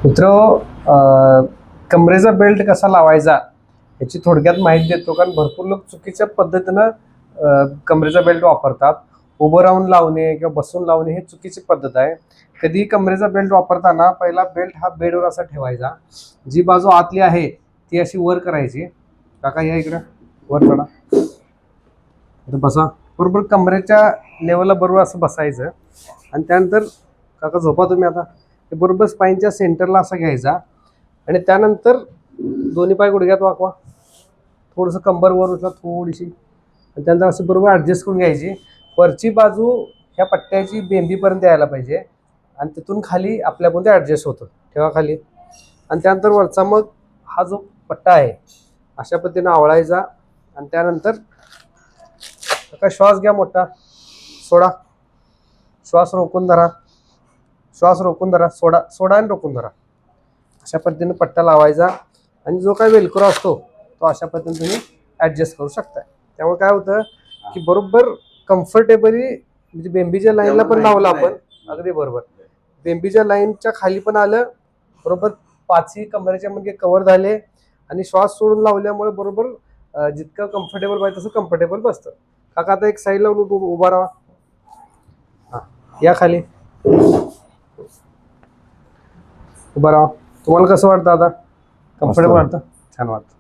मित्र, कमरेचा बेल्ट कसा लावायचा याची थोडक्यात माहिती देतो. कारण भरपूर लोक चुकीच्या पद्धतीनं कमरेचा बेल्ट वापरतात. उभं राहून लावणे किंवा बसून लावणे हे चुकीची पद्धत आहे. कधी कमरेचा बेल्ट वापरताना पहिला बेल्ट हा बेडवर असा ठेवायचा. जी बाजू आतली आहे ती अशी वर करायची. काका या इकडं वर चढा, बसा. बरोबर कमरेच्या लेवलला बरोबर असं बसायचं. आणि त्यानंतर काका झोपा तुम्ही आता. ते बरोबर स्पाईनच्या सेंटरला असं घ्यायचा आणि त्यानंतर दोन्ही पाय गुडघ्यात वाकवा. थोडंसं कंबर वर उचला थोडीशी आणि त्यानंतर असं बरोबर ॲडजस्ट करून घ्यायची. वरची बाजू ह्या पट्ट्याची बेंबीपर्यंत यायला पाहिजे आणि तिथून खाली आपल्यापर्यंत ॲडजस्ट होतं. ठेवा खाली. आणि त्यानंतर वरचा मग हा जो पट्टा आहे अशा पद्धतीनं आवळायचा. आणि त्यानंतर आता श्वास घ्या मोठा, सोडा. श्वास रोखून धरा, श्वास रोखून धरा, सोडा, सोडा आणि रोखून धरा. अशा पद्धतीने पट्टा लावायचा आणि जो काही वेलक्रो असतो तो अशा पद्धतीने तुम्ही ॲडजस्ट करू शकता. त्यामुळे काय होतं की बरोबर कम्फर्टेबली म्हणजे बेंबीच्या लाईनला पण लावलं आपण. अगदी बरोबर बेंबीच्या लाईनच्या खाली पण आलं. बरोबर पाचही कमरेच्या म्हणजे कव्हर झाले आणि श्वास सोडून लावल्यामुळे बरोबर जितकं कम्फर्टेबल पाहिजे तसं कम्फर्टेबल बसतं. काका आता एक साईडला उभा राहा. हां या खाली उभा राहा. तुम्हाला कसं वाटतं आता? कम्फर्टेबल वाटतं? छान वाटतं.